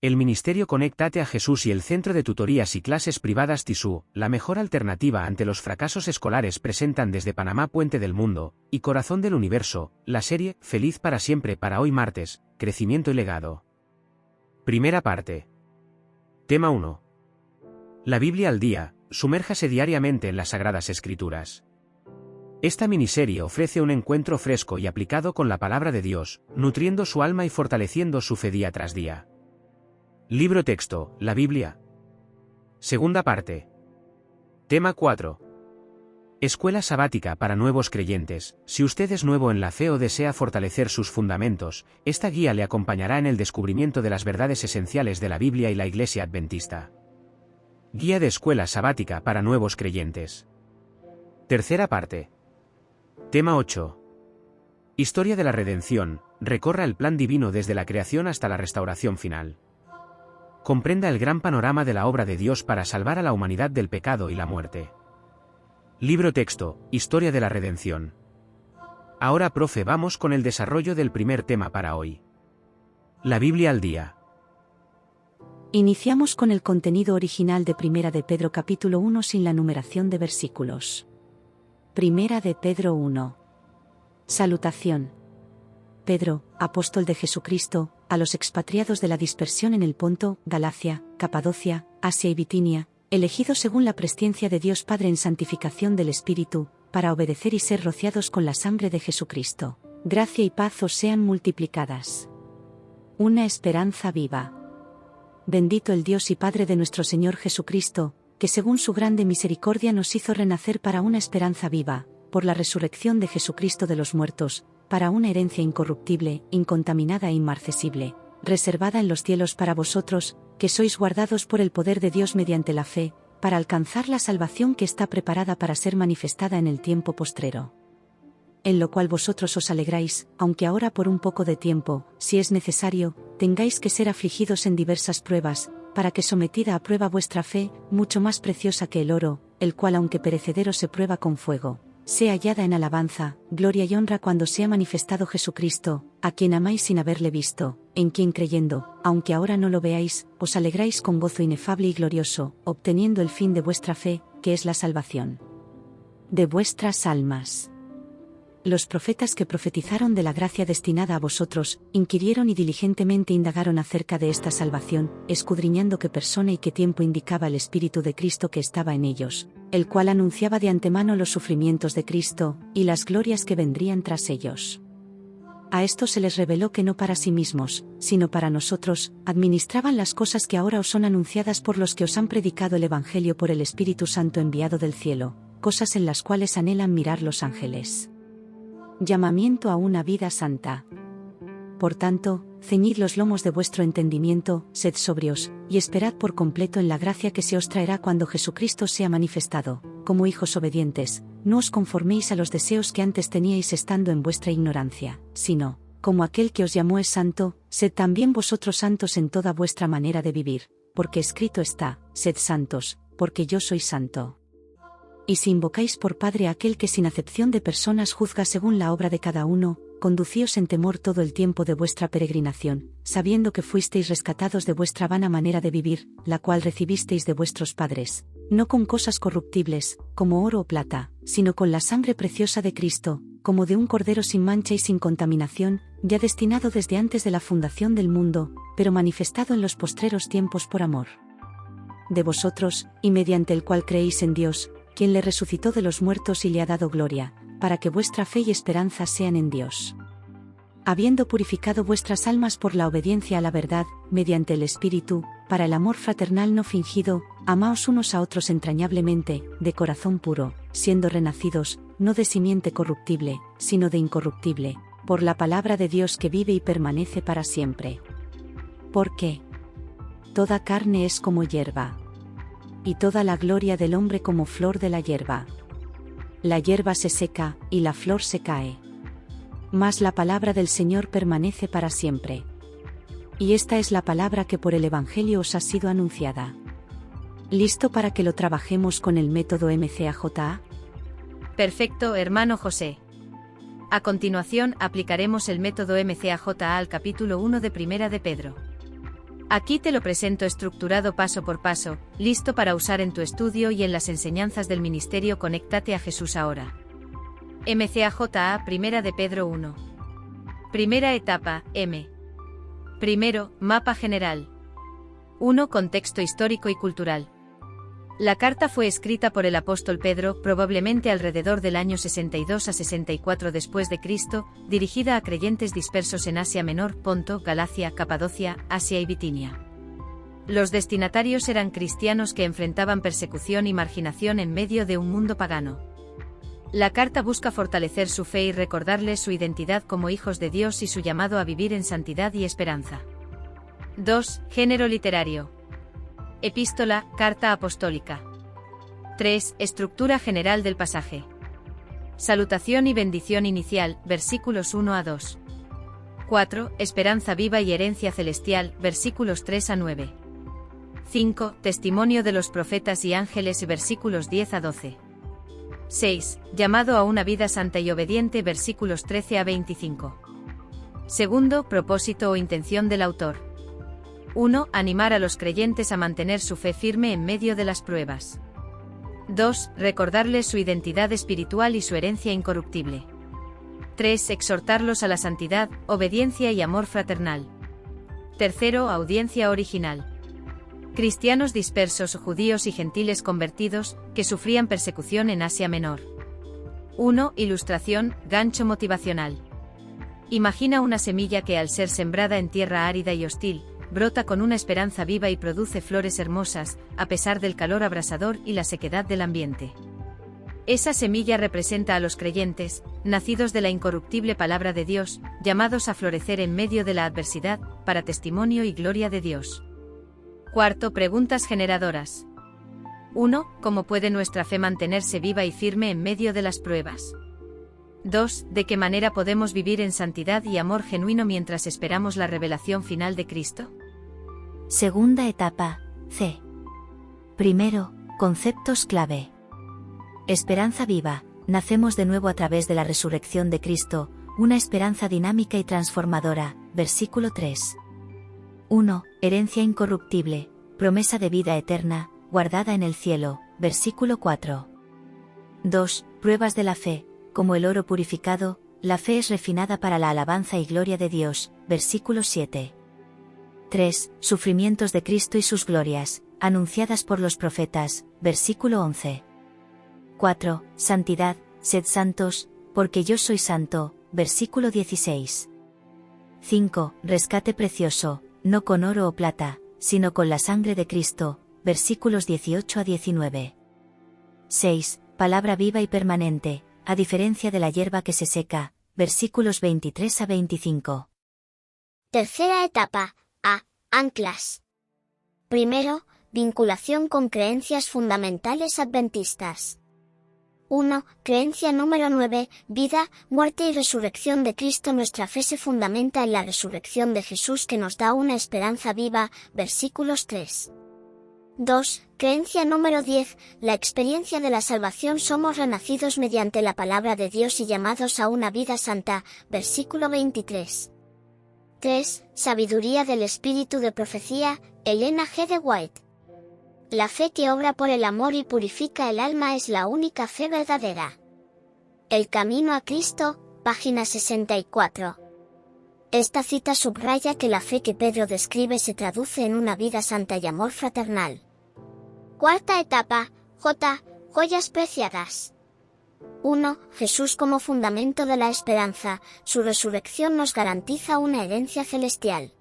El Ministerio Conéctate a Jesús y el Centro de Tutorías y Clases Privadas TISU, la mejor alternativa ante los fracasos escolares, presentan desde Panamá, Puente del Mundo, y Corazón del Universo, la serie Feliz para siempre para hoy martes, Crecimiento y Legado. Primera parte. Tema 1. La Biblia al día, sumérjase diariamente en las Sagradas Escrituras. Esta miniserie ofrece un encuentro fresco y aplicado con la Palabra de Dios, nutriendo su alma y fortaleciendo su fe día tras día. Libro texto, la Biblia. Segunda parte. Tema 4. Escuela sabática para nuevos creyentes. Si usted es nuevo en la fe o desea fortalecer sus fundamentos, esta guía le acompañará en el descubrimiento de las verdades esenciales de la Biblia y la Iglesia Adventista. Guía de escuela sabática para nuevos creyentes. Tercera parte. Tema 8. Historia de la redención. Recorra el plan divino desde la creación hasta la restauración final. Comprenda el gran panorama de la obra de Dios para salvar a la humanidad del pecado y la muerte. Libro texto, Historia de la redención. Ahora, profe, vamos con el desarrollo del primer tema para hoy. La Biblia al día. Iniciamos con el contenido original de Primera de Pedro capítulo 1 sin la numeración de versículos. Primera de Pedro 1. Salutación. Pedro, apóstol de Jesucristo, a los expatriados de la dispersión en el Ponto, Galacia, Capadocia, Asia y Bitinia, elegidos según la presciencia de Dios Padre en santificación del Espíritu, para obedecer y ser rociados con la sangre de Jesucristo. Gracia y paz os sean multiplicadas. Una esperanza viva. Bendito el Dios y Padre de nuestro Señor Jesucristo, que según su grande misericordia nos hizo renacer para una esperanza viva, por la resurrección de Jesucristo de los muertos, para una herencia incorruptible, incontaminada e inmarcesible, reservada en los cielos para vosotros, que sois guardados por el poder de Dios mediante la fe, para alcanzar la salvación que está preparada para ser manifestada en el tiempo postrero. En lo cual vosotros os alegráis, aunque ahora por un poco de tiempo, si es necesario, tengáis que ser afligidos en diversas pruebas, para que sometida a prueba vuestra fe, mucho más preciosa que el oro, el cual aunque perecedero se prueba con fuego, sea hallada en alabanza, gloria y honra cuando sea manifestado Jesucristo, a quien amáis sin haberle visto, en quien creyendo, aunque ahora no lo veáis, os alegráis con gozo inefable y glorioso, obteniendo el fin de vuestra fe, que es la salvación de vuestras almas. Los profetas que profetizaron de la gracia destinada a vosotros, inquirieron y diligentemente indagaron acerca de esta salvación, escudriñando qué persona y qué tiempo indicaba el Espíritu de Cristo que estaba en ellos, el cual anunciaba de antemano los sufrimientos de Cristo, y las glorias que vendrían tras ellos. A esto se les reveló que no para sí mismos, sino para nosotros, administraban las cosas que ahora os son anunciadas por los que os han predicado el Evangelio por el Espíritu Santo enviado del cielo, cosas en las cuales anhelan mirar los ángeles. Llamamiento a una vida santa. Por tanto, ceñid los lomos de vuestro entendimiento, sed sobrios, y esperad por completo en la gracia que se os traerá cuando Jesucristo sea manifestado. Como hijos obedientes, no os conforméis a los deseos que antes teníais estando en vuestra ignorancia, sino, como aquel que os llamó es santo, sed también vosotros santos en toda vuestra manera de vivir, porque escrito está, sed santos, porque yo soy santo. Y si invocáis por Padre a aquel que sin acepción de personas juzga según la obra de cada uno, conducíos en temor todo el tiempo de vuestra peregrinación, sabiendo que fuisteis rescatados de vuestra vana manera de vivir, la cual recibisteis de vuestros padres, no con cosas corruptibles, como oro o plata, sino con la sangre preciosa de Cristo, como de un cordero sin mancha y sin contaminación, ya destinado desde antes de la fundación del mundo, pero manifestado en los postreros tiempos por amor de vosotros, y mediante el cual creéis en Dios, quien le resucitó de los muertos y le ha dado gloria, para que vuestra fe y esperanza sean en Dios. Habiendo purificado vuestras almas por la obediencia a la verdad, mediante el Espíritu, para el amor fraternal no fingido, amaos unos a otros entrañablemente, de corazón puro, siendo renacidos, no de simiente corruptible, sino de incorruptible, por la palabra de Dios que vive y permanece para siempre. Porque toda carne es como hierba, y toda la gloria del hombre como flor de la hierba. La hierba se seca, y la flor se cae. Mas la palabra del Señor permanece para siempre. Y esta es la palabra que por el Evangelio os ha sido anunciada. ¿Listo para que lo trabajemos con el método MCAJA? Perfecto, hermano José. A continuación, aplicaremos el método MCAJA al capítulo 1 de Primera de Pedro. Aquí te lo presento estructurado paso por paso, listo para usar en tu estudio y en las enseñanzas del ministerio. Conéctate a Jesús ahora. MCAJA, Primera de Pedro 1. Primera etapa, M. Primero, mapa general. 1. Contexto histórico y cultural. La carta fue escrita por el apóstol Pedro, probablemente alrededor del año 62 a 64 después de Cristo, dirigida a creyentes dispersos en Asia Menor, Ponto, Galacia, Capadocia, Asia y Bitinia. Los destinatarios eran cristianos que enfrentaban persecución y marginación en medio de un mundo pagano. La carta busca fortalecer su fe y recordarles su identidad como hijos de Dios y su llamado a vivir en santidad y esperanza. 2. Género literario. Epístola, carta apostólica. 3. Estructura general del pasaje. Salutación y bendición inicial, versículos 1 a 2. 4. Esperanza viva y herencia celestial, versículos 3 a 9. 5. Testimonio de los profetas y ángeles, versículos 10 a 12. 6. Llamado a una vida santa y obediente, versículos 13 a 25. Segundo, propósito o intención del autor. 1. Animar a los creyentes a mantener su fe firme en medio de las pruebas. 2. Recordarles su identidad espiritual y su herencia incorruptible. 3. Exhortarlos a la santidad, obediencia y amor fraternal. Tercero, audiencia original. Cristianos dispersos, judíos y gentiles convertidos, que sufrían persecución en Asia Menor. 1. Ilustración, gancho motivacional. Imagina una semilla que al ser sembrada en tierra árida y hostil, brota con una esperanza viva y produce flores hermosas, a pesar del calor abrasador y la sequedad del ambiente. Esa semilla representa a los creyentes, nacidos de la incorruptible palabra de Dios, llamados a florecer en medio de la adversidad, para testimonio y gloria de Dios. Cuarto, preguntas generadoras. 1. ¿Cómo puede nuestra fe mantenerse viva y firme en medio de las pruebas? 2. ¿De qué manera podemos vivir en santidad y amor genuino mientras esperamos la revelación final de Cristo? Segunda etapa, C. Primero, conceptos clave. Esperanza viva, nacemos de nuevo a través de la resurrección de Cristo, una esperanza dinámica y transformadora, versículo 3. 1. Herencia incorruptible, promesa de vida eterna, guardada en el cielo, versículo 4. 2. Pruebas de la fe, como el oro purificado, la fe es refinada para la alabanza y gloria de Dios, versículo 7. 3. Sufrimientos de Cristo y sus glorias, anunciadas por los profetas, versículo 11. 4. Santidad, sed santos, porque yo soy santo, versículo 16. 5. Rescate precioso, no con oro o plata, sino con la sangre de Cristo, versículos 18 a 19. 6. Palabra viva y permanente, a diferencia de la hierba que se seca, versículos 23 a 25. Tercera etapa, A. Anclas. Primero, vinculación con creencias fundamentales adventistas. 1. Creencia número 9, vida, muerte y resurrección de Cristo. Nuestra fe se fundamenta en la resurrección de Jesús que nos da una esperanza viva, versículos 3. 2. Creencia número 10, la experiencia de la salvación. Somos renacidos mediante la palabra de Dios y llamados a una vida santa, versículo 23. 3. Sabiduría del espíritu de profecía, Elena G. de White. La fe que obra por el amor y purifica el alma es la única fe verdadera. El camino a Cristo, página 64. Esta cita subraya que la fe que Pedro describe se traduce en una vida santa y amor fraternal. Cuarta etapa, J. Joyas preciadas. 1. Jesús como fundamento de la esperanza, su resurrección nos garantiza una herencia celestial.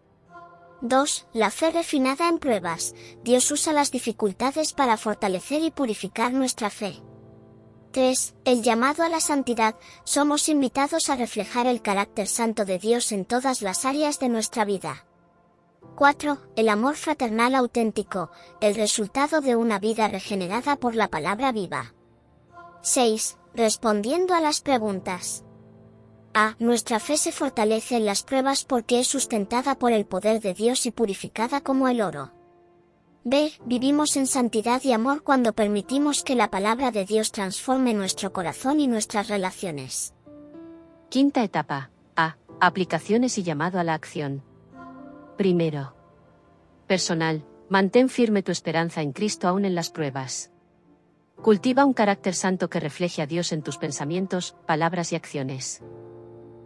2. La fe refinada en pruebas, Dios usa las dificultades para fortalecer y purificar nuestra fe. 3. El llamado a la santidad, somos invitados a reflejar el carácter santo de Dios en todas las áreas de nuestra vida. 4. El amor fraternal auténtico, el resultado de una vida regenerada por la palabra viva. 6. Respondiendo a las preguntas. A. Nuestra fe se fortalece en las pruebas porque es sustentada por el poder de Dios y purificada como el oro. B. Vivimos en santidad y amor cuando permitimos que la palabra de Dios transforme nuestro corazón y nuestras relaciones. Quinta etapa. A. Aplicaciones y llamado a la acción. Primero. Personal, mantén firme tu esperanza en Cristo aún en las pruebas. Cultiva un carácter santo que refleje a Dios en tus pensamientos, palabras y acciones.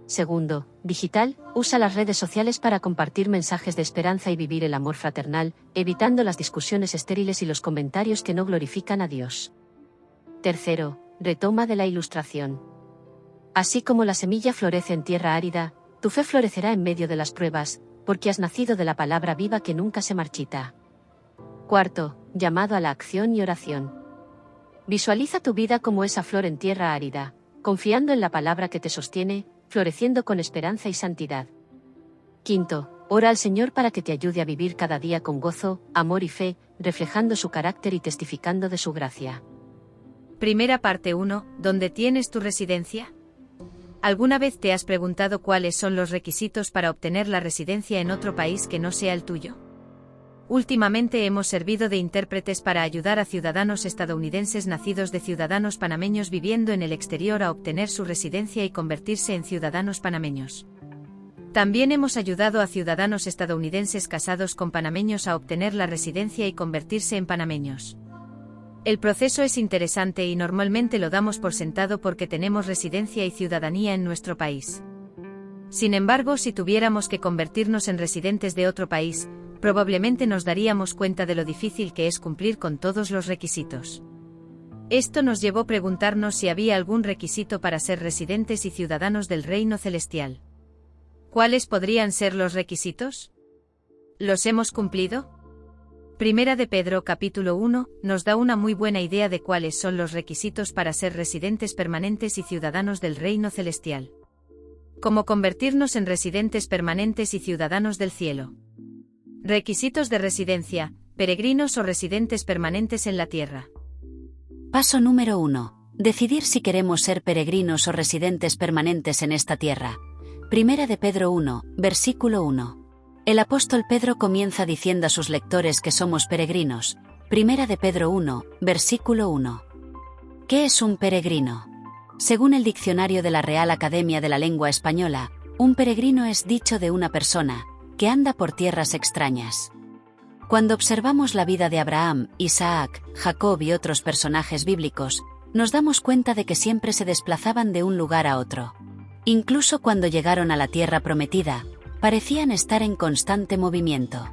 Segundo, digital, usa las redes sociales para compartir mensajes de esperanza y vivir el amor fraternal, evitando las discusiones estériles y los comentarios que no glorifican a Dios. Tercero, retoma de la ilustración. Así como la semilla florece en tierra árida, tu fe florecerá en medio de las pruebas, porque has nacido de la palabra viva que nunca se marchita. Cuarto, llamado a la acción y oración. Visualiza tu vida como esa flor en tierra árida, confiando en la palabra que te sostiene, floreciendo con esperanza y santidad. Quinto, ora al Señor para que te ayude a vivir cada día con gozo, amor y fe, reflejando su carácter y testificando de su gracia. Primera parte 1. ¿Dónde tienes tu residencia? ¿Alguna vez te has preguntado cuáles son los requisitos para obtener la residencia en otro país que no sea el tuyo? Últimamente hemos servido de intérpretes para ayudar a ciudadanos estadounidenses nacidos de ciudadanos panameños viviendo en el exterior a obtener su residencia y convertirse en ciudadanos panameños. También hemos ayudado a ciudadanos estadounidenses casados con panameños a obtener la residencia y convertirse en panameños. El proceso es interesante y normalmente lo damos por sentado porque tenemos residencia y ciudadanía en nuestro país. Sin embargo, si tuviéramos que convertirnos en residentes de otro país, probablemente nos daríamos cuenta de lo difícil que es cumplir con todos los requisitos. Esto nos llevó a preguntarnos si había algún requisito para ser residentes y ciudadanos del Reino Celestial. ¿Cuáles podrían ser los requisitos? ¿Los hemos cumplido? Primera de Pedro capítulo 1 nos da una muy buena idea de cuáles son los requisitos para ser residentes permanentes y ciudadanos del Reino Celestial. ¿Cómo convertirnos en residentes permanentes y ciudadanos del cielo? Requisitos de residencia, peregrinos o residentes permanentes en la tierra. Paso número 1. Decidir si queremos ser peregrinos o residentes permanentes en esta tierra. Primera de Pedro 1, versículo 1. El apóstol Pedro comienza diciendo a sus lectores que somos peregrinos. Primera de Pedro 1, versículo 1. ¿Qué es un peregrino? Según el diccionario de la Real Academia de la Lengua Española, un peregrino es dicho de una persona que anda por tierras extrañas. Cuando observamos la vida de Abraham, Isaac, Jacob y otros personajes bíblicos, nos damos cuenta de que siempre se desplazaban de un lugar a otro. Incluso cuando llegaron a la tierra prometida, parecían estar en constante movimiento.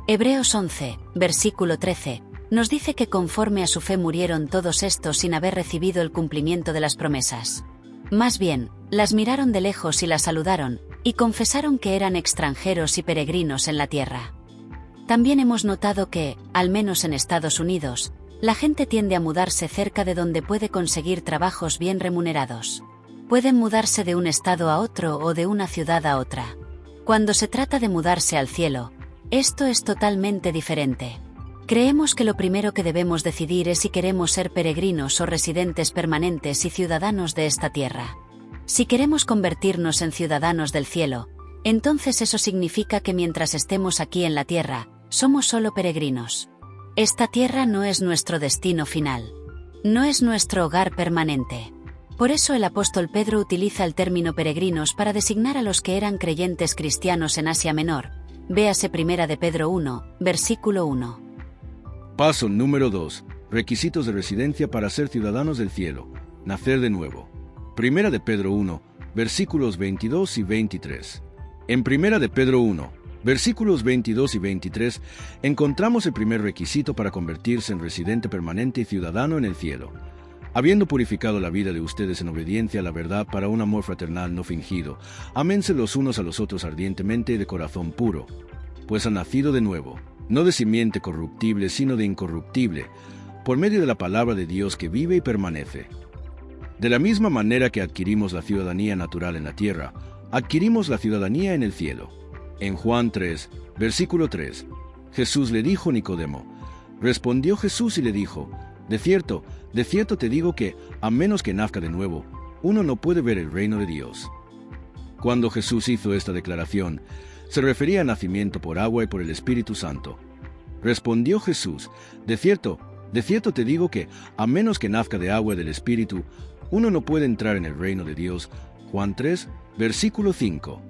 Hebreos 11, versículo 13, nos dice que conforme a su fe murieron todos estos sin haber recibido el cumplimiento de las promesas. Más bien, las miraron de lejos y las saludaron, y confesaron que eran extranjeros y peregrinos en la tierra. También hemos notado que, al menos en Estados Unidos, la gente tiende a mudarse cerca de donde puede conseguir trabajos bien remunerados. Pueden mudarse de un estado a otro o de una ciudad a otra. Cuando se trata de mudarse al cielo, esto es totalmente diferente. Creemos que lo primero que debemos decidir es si queremos ser peregrinos o residentes permanentes y ciudadanos de esta tierra. Si queremos convertirnos en ciudadanos del cielo, entonces eso significa que mientras estemos aquí en la tierra, somos solo peregrinos. Esta tierra no es nuestro destino final. No es nuestro hogar permanente. Por eso el apóstol Pedro utiliza el término peregrinos para designar a los que eran creyentes cristianos en Asia Menor. Véase Primera de Pedro 1, versículo 1. Paso número 2. Requisitos de residencia para ser ciudadanos del cielo. Nacer de nuevo. Primera de Pedro 1, versículos 22 y 23. En Primera de Pedro 1, versículos 22 y 23, encontramos el primer requisito para convertirse en residente permanente y ciudadano en el cielo. Habiendo purificado la vida de ustedes en obediencia a la verdad para un amor fraternal no fingido, ámense los unos a los otros ardientemente y de corazón puro, pues han nacido de nuevo, no de simiente corruptible, sino de incorruptible, por medio de la palabra de Dios que vive y permanece. De la misma manera que adquirimos la ciudadanía natural en la tierra, adquirimos la ciudadanía en el cielo. En Juan 3, versículo 3, Jesús le dijo a Nicodemo, respondió Jesús y le dijo, de cierto te digo que, a menos que nazca de nuevo, uno no puede ver el reino de Dios. Cuando Jesús hizo esta declaración, se refería a nacimiento por agua y por el Espíritu Santo. Respondió Jesús, de cierto te digo que, a menos que nazca de agua y del Espíritu, uno no puede entrar en el reino de Dios. Juan 3, versículo 5.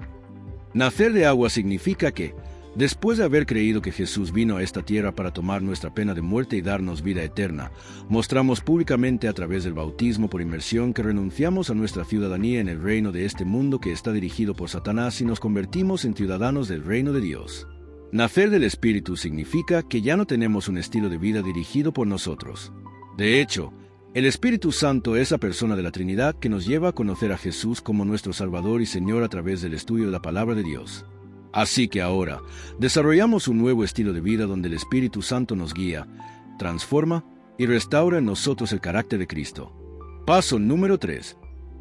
Nacer de agua significa que, Después de haber creído que Jesús vino a esta tierra para tomar nuestra pena de muerte y darnos vida eterna, mostramos públicamente a través del bautismo por inmersión que renunciamos a nuestra ciudadanía en el reino de este mundo que está dirigido por Satanás y nos convertimos en ciudadanos del reino de Dios. Nacer del Espíritu significa que ya no tenemos un estilo de vida dirigido por nosotros. De hecho, el Espíritu Santo es la persona de la Trinidad que nos lleva a conocer a Jesús como nuestro Salvador y Señor a través del estudio de la Palabra de Dios. Así que ahora, desarrollamos un nuevo estilo de vida donde el Espíritu Santo nos guía, transforma y restaura en nosotros el carácter de Cristo. Paso número 3.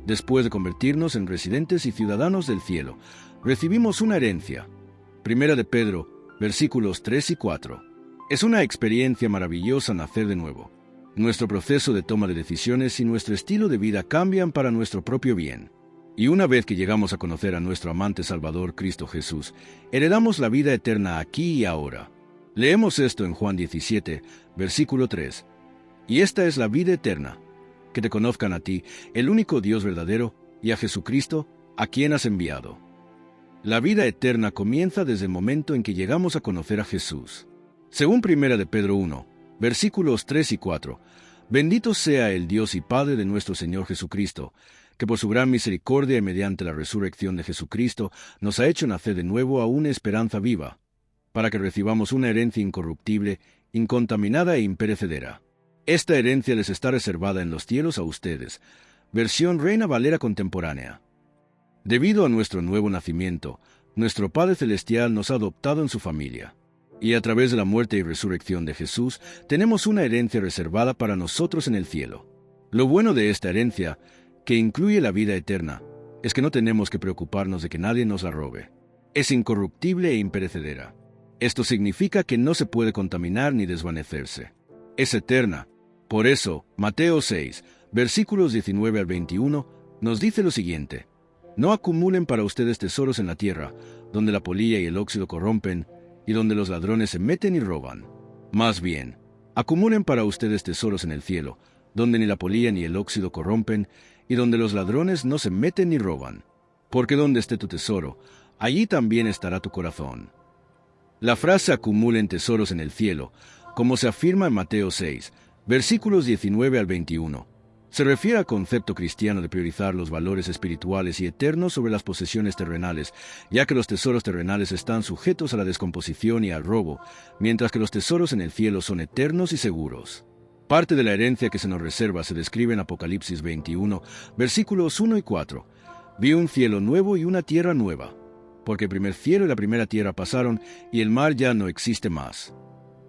Después de convertirnos en residentes y ciudadanos del cielo, recibimos una herencia. Primera de Pedro, versículos 3 y 4. Es una experiencia maravillosa nacer de nuevo. Nuestro proceso de toma de decisiones y nuestro estilo de vida cambian para nuestro propio bien. Y una vez que llegamos a conocer a nuestro amante Salvador Cristo Jesús, heredamos la vida eterna aquí y ahora. Leemos esto en Juan 17, versículo 3. Y esta es la vida eterna, que te conozcan a ti, el único Dios verdadero, y a Jesucristo, a quien has enviado. La vida eterna comienza desde el momento en que llegamos a conocer a Jesús. Según 1 de Pedro 1, versículos 3 y 4, bendito sea el Dios y Padre de nuestro Señor Jesucristo, que por su gran misericordia y mediante la resurrección de Jesucristo nos ha hecho nacer de nuevo a una esperanza viva, para que recibamos una herencia incorruptible, incontaminada e imperecedera. Esta herencia les está reservada en los cielos a ustedes. Versión Reina Valera contemporánea. Debido a nuestro nuevo nacimiento, nuestro Padre Celestial nos ha adoptado en su familia. Y a través de la muerte y resurrección de Jesús, tenemos una herencia reservada para nosotros en el cielo. Lo bueno de esta herencia, que incluye la vida eterna, es que no tenemos que preocuparnos de que nadie nos la robe. Es incorruptible e imperecedera. Esto significa que no se puede contaminar ni desvanecerse. Es eterna. Por eso, Mateo 6, versículos 19 al 21, nos dice lo siguiente: no acumulen para ustedes tesoros en la tierra, donde la polilla y el óxido corrompen, y donde los ladrones se meten y roban. Más bien, acumulen para ustedes tesoros en el cielo, donde ni la polilla ni el óxido corrompen, y donde los ladrones no se meten ni roban. Porque donde esté tu tesoro, allí también estará tu corazón. La frase acumulen tesoros en el cielo, como se afirma en Mateo 6, versículos 19 al 21, se refiere al concepto cristiano de priorizar los valores espirituales y eternos sobre las posesiones terrenales, ya que los tesoros terrenales están sujetos a la descomposición y al robo, mientras que los tesoros en el cielo son eternos y seguros. Parte de la herencia que se nos reserva se describe en Apocalipsis 21, versículos 1 y 4. Vi un cielo nuevo y una tierra nueva, porque el primer cielo y la primera tierra pasaron, y el mar ya no existe más.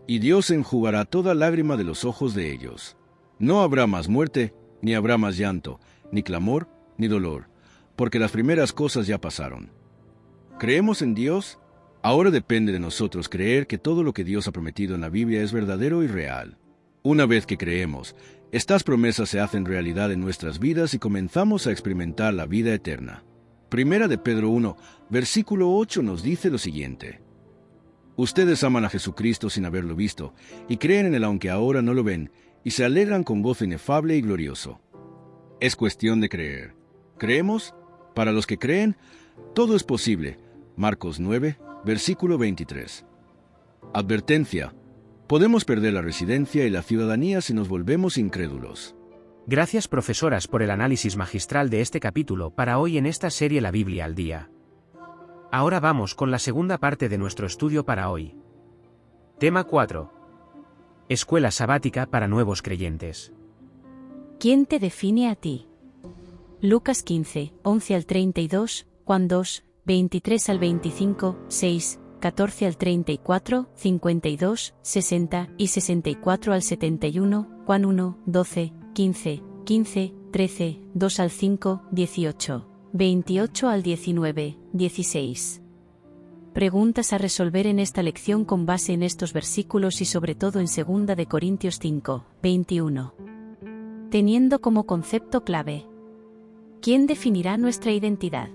Y Dios enjugará toda lágrima de los ojos de ellos. No habrá más muerte, ni habrá más llanto, ni clamor, ni dolor, porque las primeras cosas ya pasaron. ¿Creemos en Dios? Ahora depende de nosotros creer que todo lo que Dios ha prometido en la Biblia es verdadero y real. Una vez que creemos, estas promesas se hacen realidad en nuestras vidas y comenzamos a experimentar la vida eterna. Primera de Pedro 1, versículo 8 nos dice lo siguiente: ustedes aman a Jesucristo sin haberlo visto, y creen en Él aunque ahora no lo ven, y se alegran con gozo inefable y glorioso. Es cuestión de creer. ¿Creemos? Para los que creen, todo es posible. Marcos 9, versículo 23. Advertencia: podemos perder la residencia y la ciudadanía si nos volvemos incrédulos. Gracias, profesoras, por el análisis magistral de este capítulo para hoy en esta serie La Biblia al Día. Ahora vamos con la segunda parte de nuestro estudio para hoy. Tema 4. Escuela sabática para nuevos creyentes. ¿Quién te define a ti? Lucas 15, 11 al 32, Juan 2, 23 al 25, 6, 14 al 34, 52, 60 y 64 al 71, Juan 1, 12, 15, 15, 13, 2 al 5, 18, 28 al 19, 16. Preguntas a resolver en esta lección con base en estos versículos y sobre todo en 2 de Corintios 5, 21. Teniendo como concepto clave: ¿quién definirá nuestra identidad?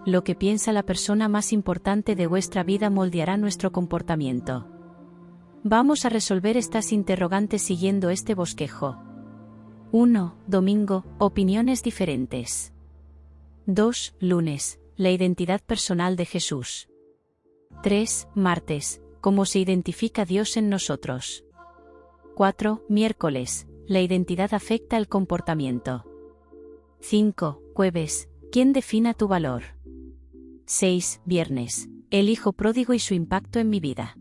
Lo que piensa la persona más importante de vuestra vida moldeará nuestro comportamiento. Vamos a resolver estas interrogantes siguiendo este bosquejo. 1. Domingo, opiniones diferentes. 2. Lunes, la identidad personal de Jesús. 3. Martes. ¿Cómo se identifica Dios en nosotros? 4. Miércoles. La identidad afecta el comportamiento. 5. Jueves. ¿Quién defina tu valor? 6. Viernes. El hijo pródigo y su impacto en mi vida.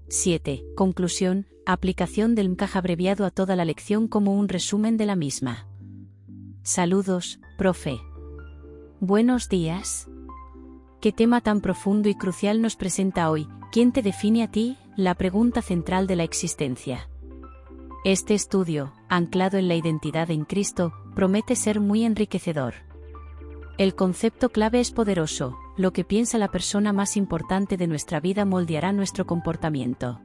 7. Conclusión. Aplicación del MCAJ abreviado a toda la lección como un resumen de la misma. Saludos, profe. Buenos días. ¿Qué tema tan profundo y crucial nos presenta hoy? ¿Quién te define a ti? La pregunta central de la existencia. Este estudio, anclado en la identidad en Cristo, promete ser muy enriquecedor. El concepto clave es poderoso: lo que piensa la persona más importante de nuestra vida moldeará nuestro comportamiento.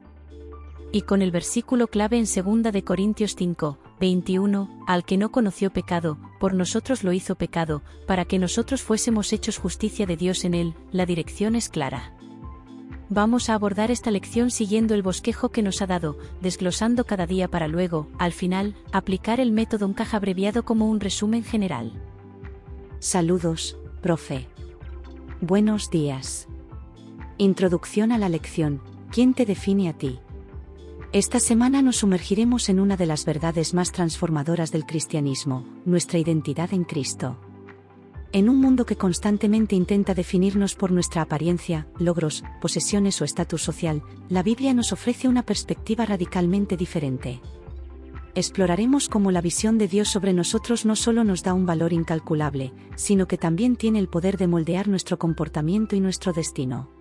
Y con el versículo clave en 2 de Corintios 5, 21, al que no conoció pecado, por nosotros lo hizo pecado, para que nosotros fuésemos hechos justicia de Dios en él, la dirección es clara. Vamos a abordar esta lección siguiendo el bosquejo que nos ha dado, desglosando cada día para luego, al final, aplicar el método MCAJ abreviado como un resumen general. Saludos, profe. Buenos días. Introducción a la lección. ¿Quién te define a ti? Esta semana nos sumergiremos en una de las verdades más transformadoras del cristianismo, nuestra identidad en Cristo. En un mundo que constantemente intenta definirnos por nuestra apariencia, logros, posesiones o estatus social, la Biblia nos ofrece una perspectiva radicalmente diferente. Exploraremos cómo la visión de Dios sobre nosotros no solo nos da un valor incalculable, sino que también tiene el poder de moldear nuestro comportamiento y nuestro destino.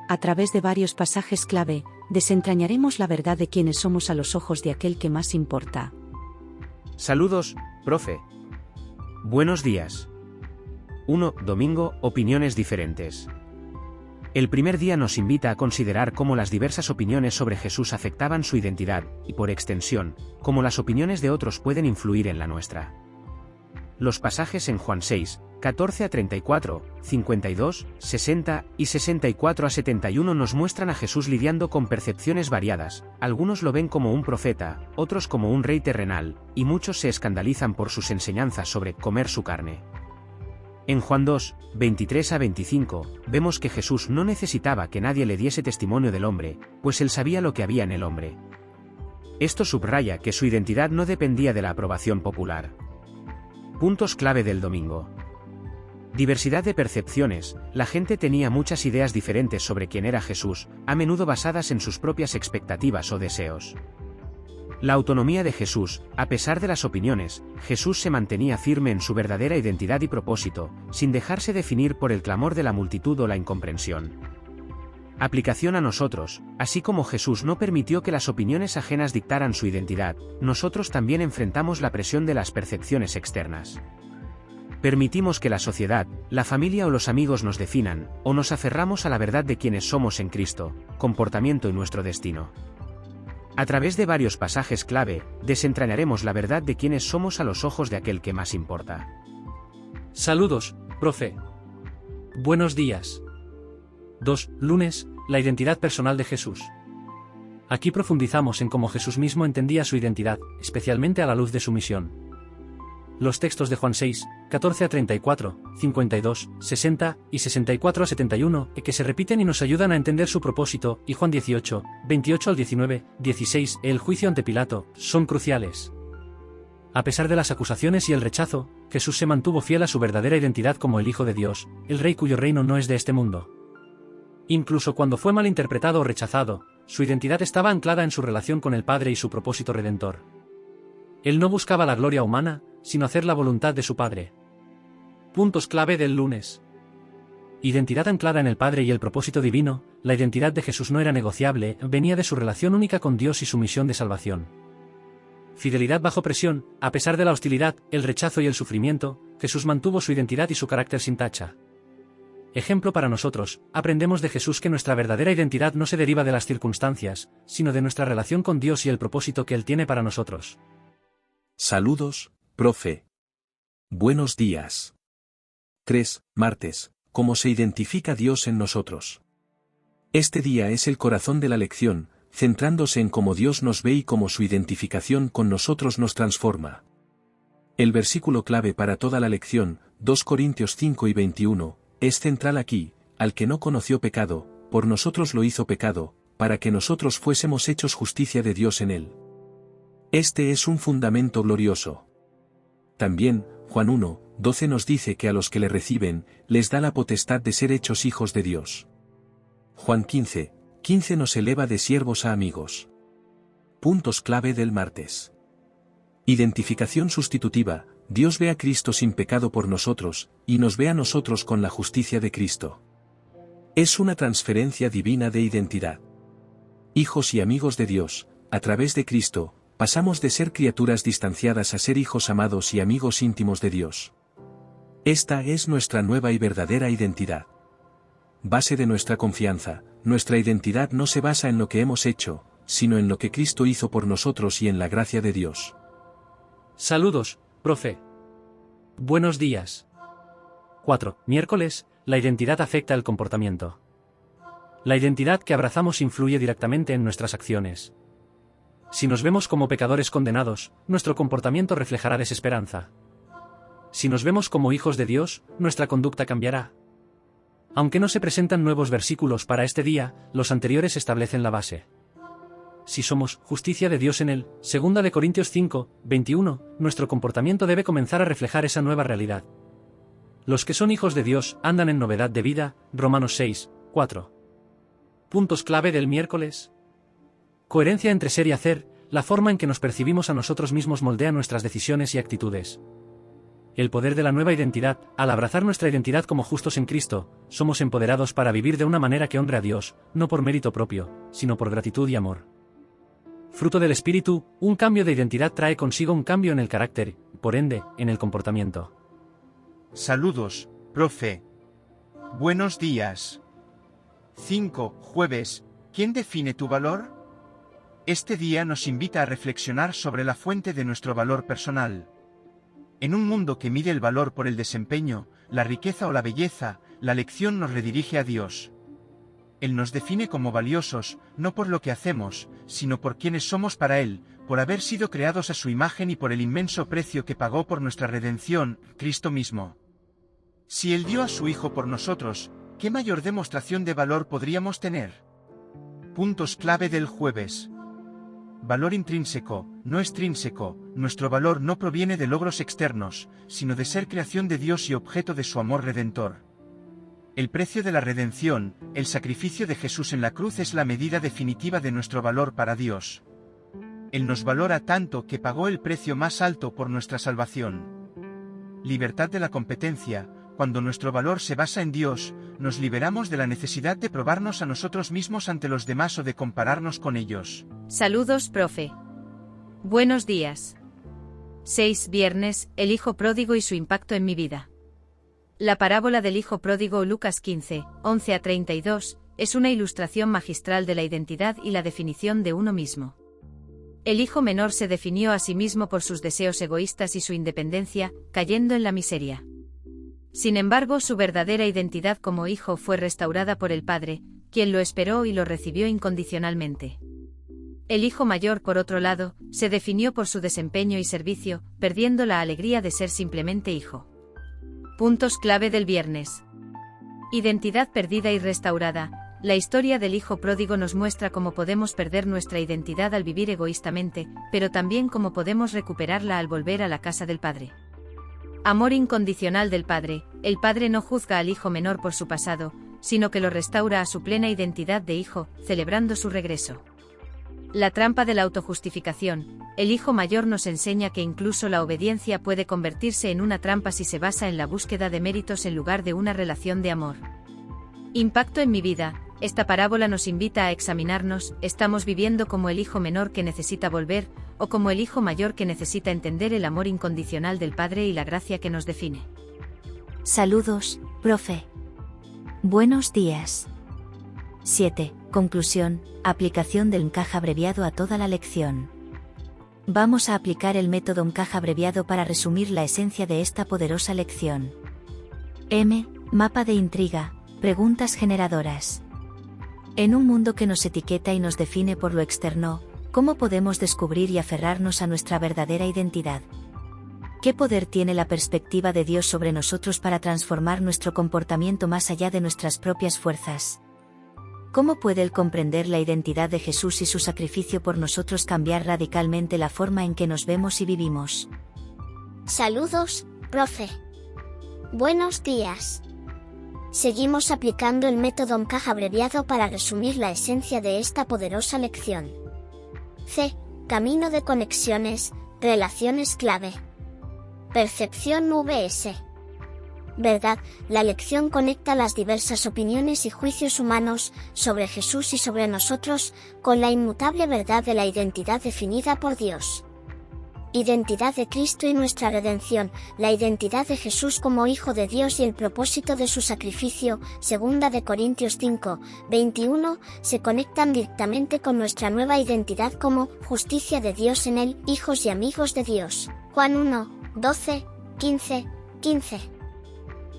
A través de varios pasajes clave, desentrañaremos la verdad de quiénes somos a los ojos de aquel que más importa. Saludos, profe. Buenos días. 1. Domingo, opiniones diferentes. El primer día nos invita a considerar cómo las diversas opiniones sobre Jesús afectaban su identidad, y por extensión, cómo las opiniones de otros pueden influir en la nuestra. Los pasajes en Juan 6, 14 a 34, 52, 60 y 64 a 71 nos muestran a Jesús lidiando con percepciones variadas. Algunos lo ven como un profeta, otros como un rey terrenal, y muchos se escandalizan por sus enseñanzas sobre comer su carne. En Juan 2, 23 a 25, vemos que Jesús no necesitaba que nadie le diese testimonio del hombre, pues él sabía lo que había en el hombre. Esto subraya que su identidad no dependía de la aprobación popular. Puntos clave del domingo. Diversidad de percepciones. La gente tenía muchas ideas diferentes sobre quién era Jesús, a menudo basadas en sus propias expectativas o deseos. La autonomía de Jesús. A pesar de las opiniones, Jesús se mantenía firme en su verdadera identidad y propósito, sin dejarse definir por el clamor de la multitud o la incomprensión. Aplicación a nosotros. Así como Jesús no permitió que las opiniones ajenas dictaran su identidad, nosotros también enfrentamos la presión de las percepciones externas. Permitimos que la sociedad, la familia o los amigos nos definan, o nos aferramos a la verdad de quienes somos en Cristo, comportamiento y nuestro destino. A través de varios pasajes clave, desentrañaremos la verdad de quiénes somos a los ojos de aquel que más importa. Saludos, profe. Buenos días. 2. Lunes, la identidad personal de Jesús. Aquí profundizamos en cómo Jesús mismo entendía su identidad, especialmente a la luz de su misión. Los textos de Juan 6, 14 a 34, 52, 60 y 64 a 71, que se repiten y nos ayudan a entender su propósito, y Juan 18, 28 al 19, 16, el juicio ante Pilato, son cruciales. A pesar de las acusaciones y el rechazo, Jesús se mantuvo fiel a su verdadera identidad como el Hijo de Dios, el Rey cuyo reino no es de este mundo. Incluso cuando fue malinterpretado o rechazado, su identidad estaba anclada en su relación con el Padre y su propósito redentor. Él no buscaba la gloria humana, sino hacer la voluntad de su Padre. Puntos clave del lunes. Identidad anclada en el Padre y el propósito divino. La identidad de Jesús no era negociable, venía de su relación única con Dios y su misión de salvación. Fidelidad bajo presión. A pesar de la hostilidad, el rechazo y el sufrimiento, Jesús mantuvo su identidad y su carácter sin tacha. Ejemplo para nosotros, aprendemos de Jesús que nuestra verdadera identidad no se deriva de las circunstancias, sino de nuestra relación con Dios y el propósito que Él tiene para nosotros. Saludos, profe. Buenos días. 3. Martes. ¿Cómo se identifica Dios en nosotros? Este día es el corazón de la lección, centrándose en cómo Dios nos ve y cómo su identificación con nosotros nos transforma. El versículo clave para toda la lección, 2 Corintios 5 y 21, es central aquí: al que no conoció pecado, por nosotros lo hizo pecado, para que nosotros fuésemos hechos justicia de Dios en él. Este es un fundamento glorioso. También, Juan 1:12 nos dice que a los que le reciben, les da la potestad de ser hechos hijos de Dios. Juan 15:15 nos eleva de siervos a amigos. Puntos clave del martes. Identificación sustitutiva: Dios ve a Cristo sin pecado por nosotros, y nos ve a nosotros con la justicia de Cristo. Es una transferencia divina de identidad. Hijos y amigos de Dios, a través de Cristo, pasamos de ser criaturas distanciadas a ser hijos amados y amigos íntimos de Dios. Esta es nuestra nueva y verdadera identidad. Base de nuestra confianza: nuestra identidad no se basa en lo que hemos hecho, sino en lo que Cristo hizo por nosotros y en la gracia de Dios. Saludos, profe. Buenos días. 4. Miércoles, la identidad afecta el comportamiento. La identidad que abrazamos influye directamente en nuestras acciones. Si nos vemos como pecadores condenados, nuestro comportamiento reflejará desesperanza. Si nos vemos como hijos de Dios, nuestra conducta cambiará. Aunque no se presentan nuevos versículos para este día, los anteriores establecen la base. Si somos justicia de Dios en él, 2 Corintios 5:21, nuestro comportamiento debe comenzar a reflejar esa nueva realidad. Los que son hijos de Dios andan en novedad de vida, Romanos 6:4. Puntos clave del miércoles. Coherencia entre ser y hacer: la forma en que nos percibimos a nosotros mismos moldea nuestras decisiones y actitudes. El poder de la nueva identidad: al abrazar nuestra identidad como justos en Cristo, somos empoderados para vivir de una manera que honre a Dios, no por mérito propio, sino por gratitud y amor. Fruto del Espíritu: un cambio de identidad trae consigo un cambio en el carácter, por ende, en el comportamiento. Saludos, profe. Buenos días. 5. Jueves. ¿Quién define tu valor? Este día nos invita a reflexionar sobre la fuente de nuestro valor personal. En un mundo que mide el valor por el desempeño, la riqueza o la belleza, la lección nos redirige a Dios. Él nos define como valiosos, no por lo que hacemos, sino por quienes somos para Él, por haber sido creados a su imagen y por el inmenso precio que pagó por nuestra redención, Cristo mismo. Si Él dio a su Hijo por nosotros, ¿qué mayor demostración de valor podríamos tener? Puntos clave del jueves. Valor intrínseco, no extrínseco: nuestro valor no proviene de logros externos, sino de ser creación de Dios y objeto de su amor redentor. El precio de la redención, el sacrificio de Jesús en la cruz, es la medida definitiva de nuestro valor para Dios. Él nos valora tanto que pagó el precio más alto por nuestra salvación. Libertad de la competencia: cuando nuestro valor se basa en Dios, nos liberamos de la necesidad de probarnos a nosotros mismos ante los demás o de compararnos con ellos. Saludos, profe. Buenos días. 6. Viernes, el hijo pródigo y su impacto en mi vida. La parábola del hijo pródigo, Lucas 15:11-32, es una ilustración magistral de la identidad y la definición de uno mismo. El hijo menor se definió a sí mismo por sus deseos egoístas y su independencia, cayendo en la miseria. Sin embargo, su verdadera identidad como hijo fue restaurada por el padre, quien lo esperó y lo recibió incondicionalmente. El hijo mayor, por otro lado, se definió por su desempeño y servicio, perdiendo la alegría de ser simplemente hijo. Puntos clave del viernes. Identidad perdida y restaurada. La historia del hijo pródigo nos muestra cómo podemos perder nuestra identidad al vivir egoístamente, pero también cómo podemos recuperarla al volver a la casa del padre. Amor incondicional del padre: el padre no juzga al hijo menor por su pasado, sino que lo restaura a su plena identidad de hijo, celebrando su regreso. La trampa de la autojustificación: el hijo mayor nos enseña que incluso la obediencia puede convertirse en una trampa si se basa en la búsqueda de méritos en lugar de una relación de amor. Impacto en mi vida: esta parábola nos invita a examinarnos: ¿estamos viviendo como el hijo menor que necesita volver, o como el hijo mayor que necesita entender el amor incondicional del Padre y la gracia que nos define? Saludos, profe. Buenos días. 7. Conclusión: aplicación del MCAJ abreviado a toda la lección. Vamos a aplicar el método MCAJ abreviado para resumir la esencia de esta poderosa lección. M. Mapa de intriga: preguntas generadoras. En un mundo que nos etiqueta y nos define por lo externo, ¿cómo podemos descubrir y aferrarnos a nuestra verdadera identidad? ¿Qué poder tiene la perspectiva de Dios sobre nosotros para transformar nuestro comportamiento más allá de nuestras propias fuerzas? ¿Cómo puede el comprender la identidad de Jesús y su sacrificio por nosotros cambiar radicalmente la forma en que nos vemos y vivimos? Saludos, profe. Buenos días. Seguimos aplicando el método MCAG abreviado para resumir la esencia de esta poderosa lección. C. Camino de conexiones, relaciones clave. Percepción VS. Verdad, la lección conecta las diversas opiniones y juicios humanos sobre Jesús y sobre nosotros, con la inmutable verdad de la identidad definida por Dios. Identidad de Cristo y nuestra redención, la identidad de Jesús como Hijo de Dios y el propósito de su sacrificio, 2 Corintios 5, 21, se conectan directamente con nuestra nueva identidad como justicia de Dios en Él, hijos y amigos de Dios. Juan 1, 12, 15, 15.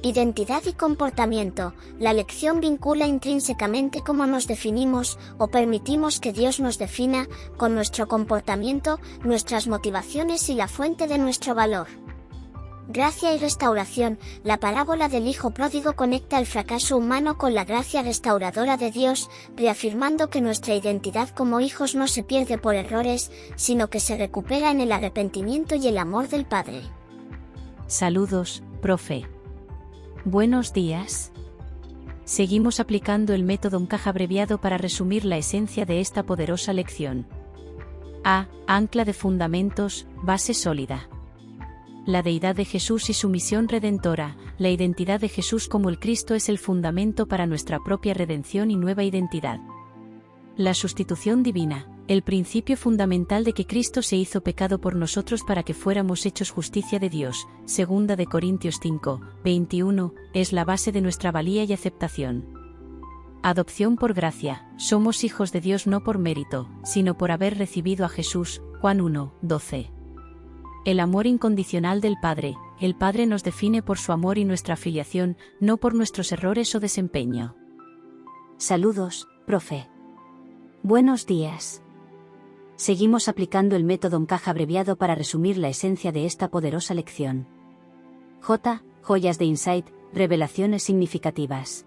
Identidad y comportamiento. La lección vincula intrínsecamente cómo nos definimos, o permitimos que Dios nos defina, con nuestro comportamiento, nuestras motivaciones y la fuente de nuestro valor. Gracia y restauración. La parábola del Hijo Pródigo conecta el fracaso humano con la gracia restauradora de Dios, reafirmando que nuestra identidad como hijos no se pierde por errores, sino que se recupera en el arrepentimiento y el amor del Padre. Saludos, profe. Buenos días. Seguimos aplicando el método MCAG abreviado para resumir la esencia de esta poderosa lección. A. Ancla de fundamentos, base sólida. La deidad de Jesús y su misión redentora. La identidad de Jesús como el Cristo es el fundamento para nuestra propia redención y nueva identidad. La sustitución divina. El principio fundamental de que Cristo se hizo pecado por nosotros para que fuéramos hechos justicia de Dios, 2 Corintios 5, 21, es la base de nuestra valía y aceptación. Adopción por gracia. Somos hijos de Dios no por mérito, sino por haber recibido a Jesús, Juan 1, 12. El amor incondicional del Padre. El Padre nos define por su amor y nuestra afiliación, no por nuestros errores o desempeño. Saludos, profe. Buenos días. Seguimos aplicando el método MCAG abreviado para resumir la esencia de esta poderosa lección. J. Joyas de insight, revelaciones significativas.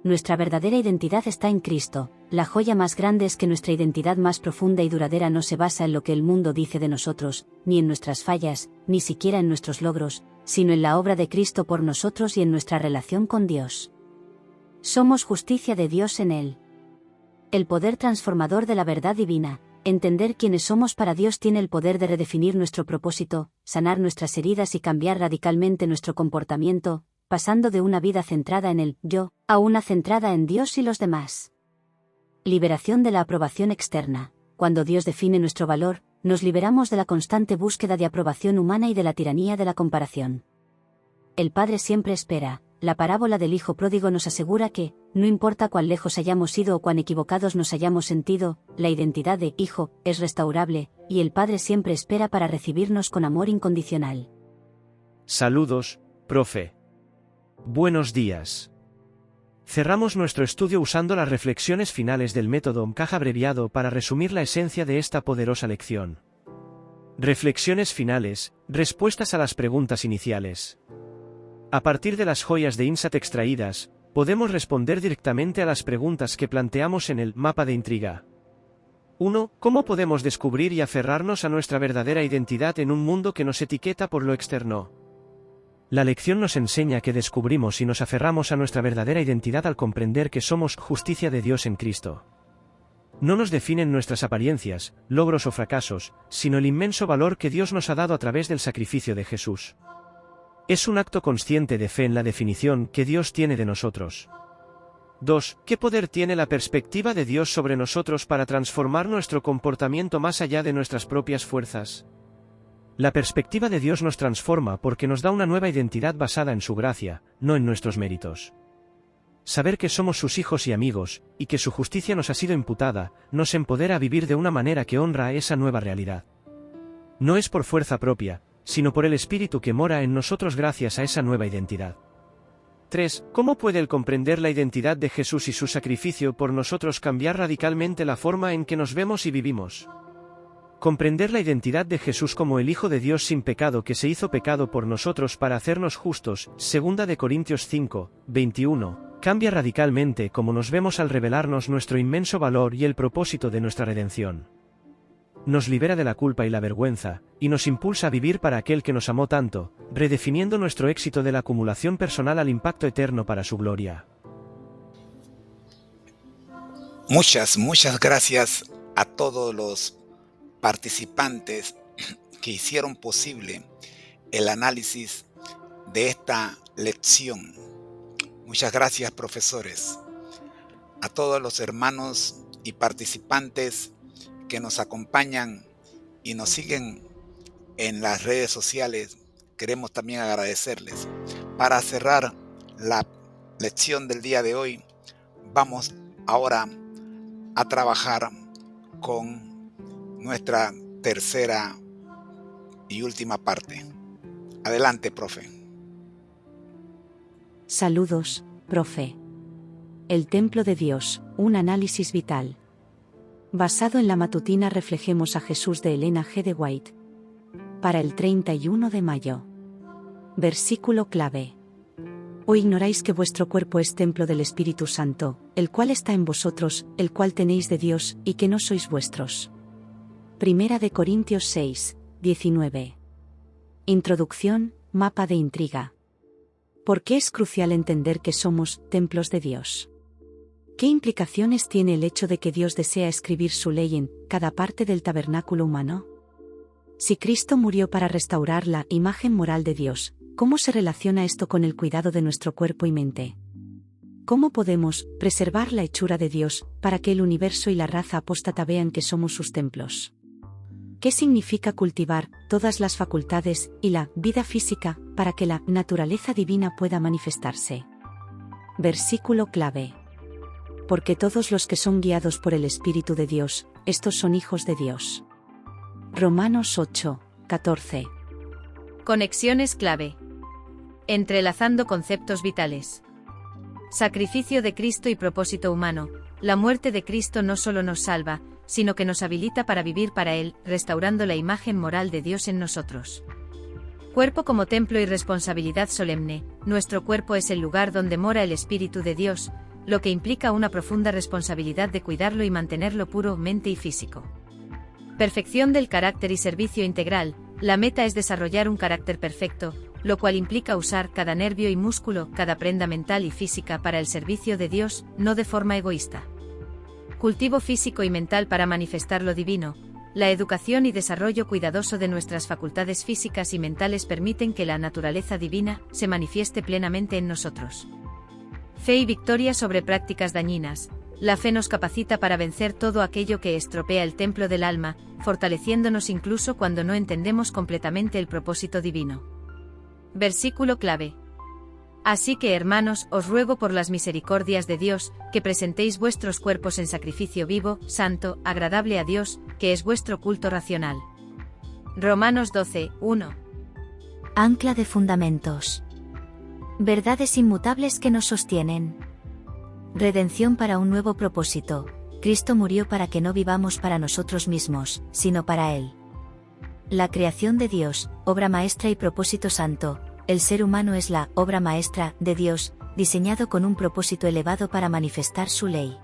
Nuestra verdadera identidad está en Cristo. La joya más grande es que nuestra identidad más profunda y duradera no se basa en lo que el mundo dice de nosotros, ni en nuestras fallas, ni siquiera en nuestros logros, sino en la obra de Cristo por nosotros y en nuestra relación con Dios. Somos justicia de Dios en Él. El poder transformador de la verdad divina. Entender quiénes somos para Dios tiene el poder de redefinir nuestro propósito, sanar nuestras heridas y cambiar radicalmente nuestro comportamiento, pasando de una vida centrada en el yo, a una centrada en Dios y los demás. Liberación de la aprobación externa. Cuando Dios define nuestro valor, nos liberamos de la constante búsqueda de aprobación humana y de la tiranía de la comparación. El Padre siempre espera. La parábola del Hijo Pródigo nos asegura que, no importa cuán lejos hayamos ido o cuán equivocados nos hayamos sentido, la identidad de Hijo es restaurable, y el Padre siempre espera para recibirnos con amor incondicional. Saludos, profe. Buenos días. Cerramos nuestro estudio usando las reflexiones finales del método MCAG abreviado para resumir la esencia de esta poderosa lección. Reflexiones finales, respuestas a las preguntas iniciales. A partir de las joyas de insight extraídas, podemos responder directamente a las preguntas que planteamos en el mapa de intriga. 1. ¿Cómo podemos descubrir y aferrarnos a nuestra verdadera identidad en un mundo que nos etiqueta por lo externo? La lección nos enseña que descubrimos y nos aferramos a nuestra verdadera identidad al comprender que somos justicia de Dios en Cristo. No nos definen nuestras apariencias, logros o fracasos, sino el inmenso valor que Dios nos ha dado a través del sacrificio de Jesús. Es un acto consciente de fe en la definición que Dios tiene de nosotros. 2. ¿Qué poder tiene la perspectiva de Dios sobre nosotros para transformar nuestro comportamiento más allá de nuestras propias fuerzas? La perspectiva de Dios nos transforma porque nos da una nueva identidad basada en su gracia, no en nuestros méritos. Saber que somos sus hijos y amigos, y que su justicia nos ha sido imputada, nos empodera a vivir de una manera que honra a esa nueva realidad. No es por fuerza propia, sino por el Espíritu que mora en nosotros gracias a esa nueva identidad. 3. ¿Cómo puede el comprender la identidad de Jesús y su sacrificio por nosotros cambiar radicalmente la forma en que nos vemos y vivimos? Comprender la identidad de Jesús como el Hijo de Dios sin pecado que se hizo pecado por nosotros para hacernos justos, 2 Corintios 5, 21, Cambia radicalmente cómo nos vemos al revelarnos nuestro inmenso valor y el propósito de nuestra redención. Nos libera de la culpa y la vergüenza, y nos impulsa a vivir para aquel que nos amó tanto, redefiniendo nuestro éxito de la acumulación personal al impacto eterno para su gloria. Muchas gracias a todos los participantes que hicieron posible el análisis de esta lección. Muchas gracias, profesores. A todos los hermanos y participantes que nos acompañan y nos siguen en las redes sociales, queremos también agradecerles. Para cerrar la lección del día de hoy, vamos ahora a trabajar con nuestra tercera y última parte. Adelante, profe. Saludos, profe. El templo de Dios, un análisis vital. Basado en la matutina Reflejemos a Jesús de Elena G. de White. Para el 31 de mayo. Versículo clave. ¿O ignoráis que vuestro cuerpo es templo del Espíritu Santo, el cual está en vosotros, el cual tenéis de Dios, y que no sois vuestros? Primera de Corintios 6, 19. Introducción, mapa de intriga. ¿Por qué es crucial entender que somos templos de Dios? ¿Qué implicaciones tiene el hecho de que Dios desea escribir su ley en cada parte del tabernáculo humano? Si Cristo murió para restaurar la imagen moral de Dios, ¿cómo se relaciona esto con el cuidado de nuestro cuerpo y mente? ¿Cómo podemos preservar la hechura de Dios para que el universo y la raza apóstata vean que somos sus templos? ¿Qué significa cultivar todas las facultades y la vida física para que la naturaleza divina pueda manifestarse? Versículo clave. Porque todos los que son guiados por el Espíritu de Dios, estos son hijos de Dios. Romanos 8, 14. Conexiones clave. Entrelazando conceptos vitales. Sacrificio de Cristo y propósito humano. La muerte de Cristo no solo nos salva, sino que nos habilita para vivir para Él, restaurando la imagen moral de Dios en nosotros. Cuerpo como templo y responsabilidad solemne. Nuestro cuerpo es el lugar donde mora el Espíritu de Dios, lo que implica una profunda responsabilidad de cuidarlo y mantenerlo puro, mente y físico. Perfección del carácter y servicio integral. La meta es desarrollar un carácter perfecto, lo cual implica usar cada nervio y músculo, cada prenda mental y física para el servicio de Dios, no de forma egoísta. Cultivo físico y mental para manifestar lo divino. La educación y desarrollo cuidadoso de nuestras facultades físicas y mentales permiten que la naturaleza divina se manifieste plenamente en nosotros. Fe y victoria sobre prácticas dañinas. La fe nos capacita para vencer todo aquello que estropea el templo del alma, fortaleciéndonos incluso cuando no entendemos completamente el propósito divino. Versículo clave. Así que, hermanos, os ruego por las misericordias de Dios, que presentéis vuestros cuerpos en sacrificio vivo, santo, agradable a Dios, que es vuestro culto racional. Romanos 12, 1. Ancla de fundamentos. Verdades inmutables que nos sostienen. Redención para un nuevo propósito. Cristo murió para que no vivamos para nosotros mismos, sino para Él. La creación de Dios, obra maestra y propósito santo. El ser humano es la obra maestra de Dios, diseñado con un propósito elevado para manifestar su ley.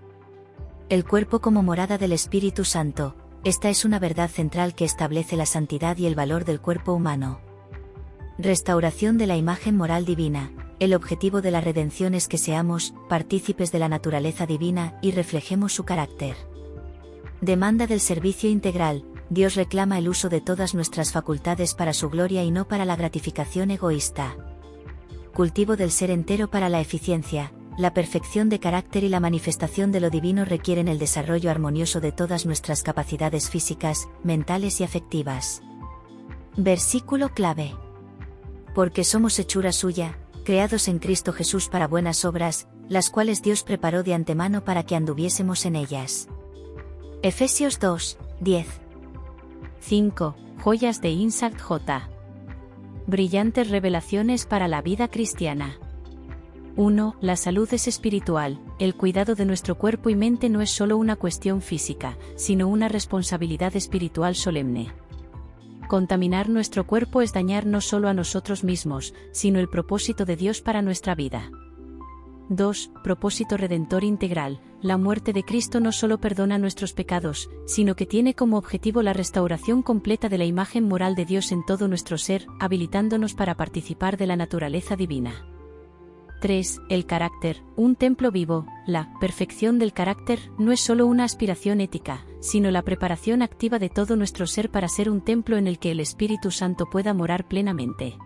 El cuerpo como morada del Espíritu Santo. Esta es una verdad central que establece la santidad y el valor del cuerpo humano. Restauración de la imagen moral divina. El objetivo de la redención es que seamos partícipes de la naturaleza divina y reflejemos su carácter. Demanda del servicio integral. Dios reclama el uso de todas nuestras facultades para su gloria y no para la gratificación egoísta. Cultivo del ser entero para la eficiencia. La perfección de carácter y la manifestación de lo divino requieren el desarrollo armonioso de todas nuestras capacidades físicas, mentales y afectivas. Versículo clave. Porque somos hechura suya, creados en Cristo Jesús para buenas obras, las cuales Dios preparó de antemano para que anduviésemos en ellas. Efesios 2, 10. 5. Joyas de Insight J. Brillantes revelaciones para la vida cristiana. 1. La salud es espiritual. El cuidado de nuestro cuerpo y mente no es solo una cuestión física, sino una responsabilidad espiritual solemne. Contaminar nuestro cuerpo es dañar no solo a nosotros mismos, sino el propósito de Dios para nuestra vida. 2. Propósito redentor integral. La muerte de Cristo no solo perdona nuestros pecados, sino que tiene como objetivo la restauración completa de la imagen moral de Dios en todo nuestro ser, habilitándonos para participar de la naturaleza divina. 3. El carácter, un templo vivo. La perfección del carácter no es solo una aspiración ética, sino la preparación activa de todo nuestro ser para ser un templo en el que el Espíritu Santo pueda morar plenamente.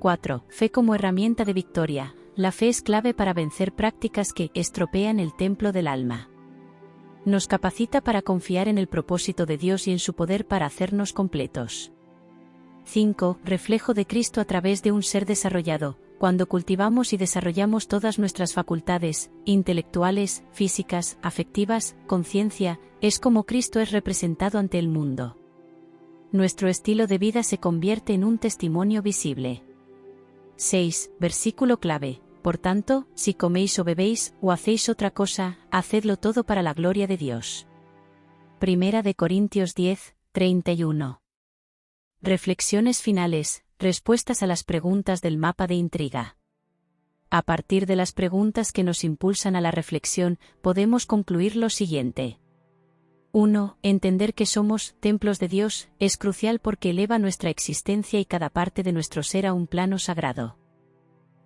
4. Fe como herramienta de victoria. La fe es clave para vencer prácticas que estropean el templo del alma. Nos capacita para confiar en el propósito de Dios y en su poder para hacernos completos. 5. Reflejo de Cristo a través de un ser desarrollado. Cuando cultivamos y desarrollamos todas nuestras facultades, intelectuales, físicas, afectivas, conciencia, es como Cristo es representado ante el mundo. Nuestro estilo de vida se convierte en un testimonio visible. 6. Versículo clave. Por tanto, si coméis o bebéis, o hacéis otra cosa, hacedlo todo para la gloria de Dios. Primera de Corintios 10, 31. Reflexiones finales. Respuestas a las preguntas del mapa de intriga. A partir de las preguntas que nos impulsan a la reflexión, podemos concluir lo siguiente. 1. Entender que somos templos de Dios es crucial porque eleva nuestra existencia y cada parte de nuestro ser a un plano sagrado.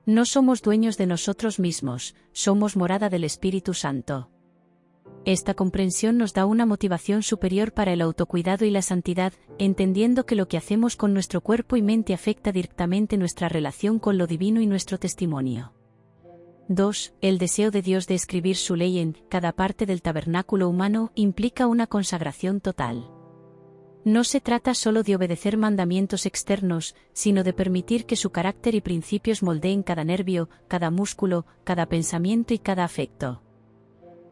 No somos dueños de nosotros mismos, somos morada del Espíritu Santo. Esta comprensión nos da una motivación superior para el autocuidado y la santidad, entendiendo que lo que hacemos con nuestro cuerpo y mente afecta directamente nuestra relación con lo divino y nuestro testimonio. 2. El deseo de Dios de escribir su ley en cada parte del tabernáculo humano implica una consagración total. No se trata solo de obedecer mandamientos externos, sino de permitir que su carácter y principios moldeen cada nervio, cada músculo, cada pensamiento y cada afecto.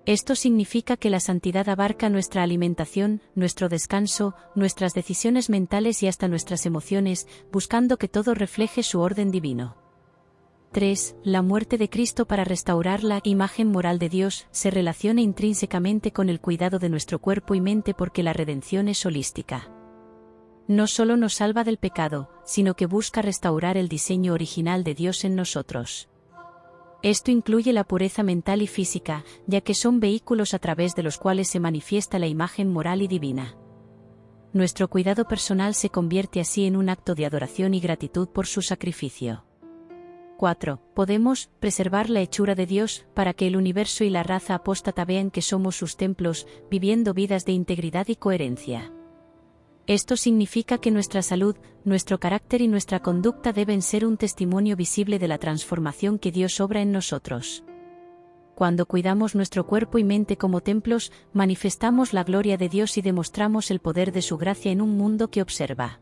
Esto significa que la santidad abarca nuestra alimentación, nuestro descanso, nuestras decisiones mentales y hasta nuestras emociones, buscando que todo refleje su orden divino. 3. La muerte de Cristo para restaurar la imagen moral de Dios se relaciona intrínsecamente con el cuidado de nuestro cuerpo y mente porque la redención es holística. No solo nos salva del pecado, sino que busca restaurar el diseño original de Dios en nosotros. Esto incluye la pureza mental y física, ya que son vehículos a través de los cuales se manifiesta la imagen moral y divina. Nuestro cuidado personal se convierte así en un acto de adoración y gratitud por su sacrificio. 4. Podemos preservar la hechura de Dios para que el universo y la raza apóstata vean que somos sus templos, viviendo vidas de integridad y coherencia. Esto significa que nuestra salud, nuestro carácter y nuestra conducta deben ser un testimonio visible de la transformación que Dios obra en nosotros. Cuando cuidamos nuestro cuerpo y mente como templos, manifestamos la gloria de Dios y demostramos el poder de su gracia en un mundo que observa.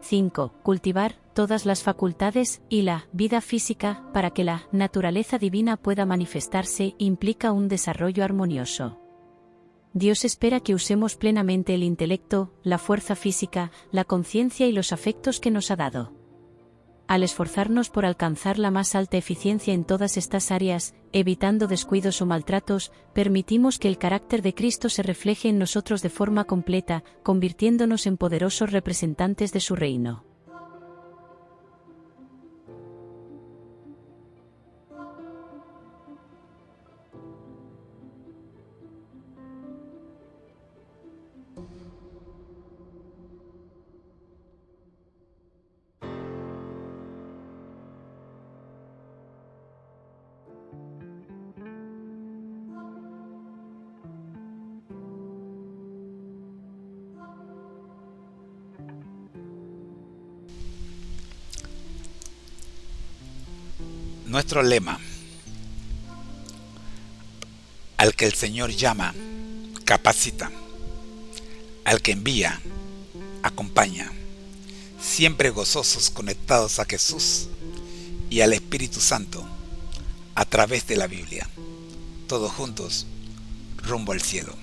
5. Cultivar todas las facultades y la vida física para que la naturaleza divina pueda manifestarse implica un desarrollo armonioso. Dios espera que usemos plenamente el intelecto, la fuerza física, la conciencia y los afectos que nos ha dado. Al esforzarnos por alcanzar la más alta eficiencia en todas estas áreas, evitando descuidos o maltratos, permitimos que el carácter de Cristo se refleje en nosotros de forma completa, convirtiéndonos en poderosos representantes de su reino. Nuestro lema: al que el Señor llama, capacita; al que envía, acompaña. Siempre gozosos, conectados a Jesús y al Espíritu Santo a través de la Biblia. Todos juntos, rumbo al cielo.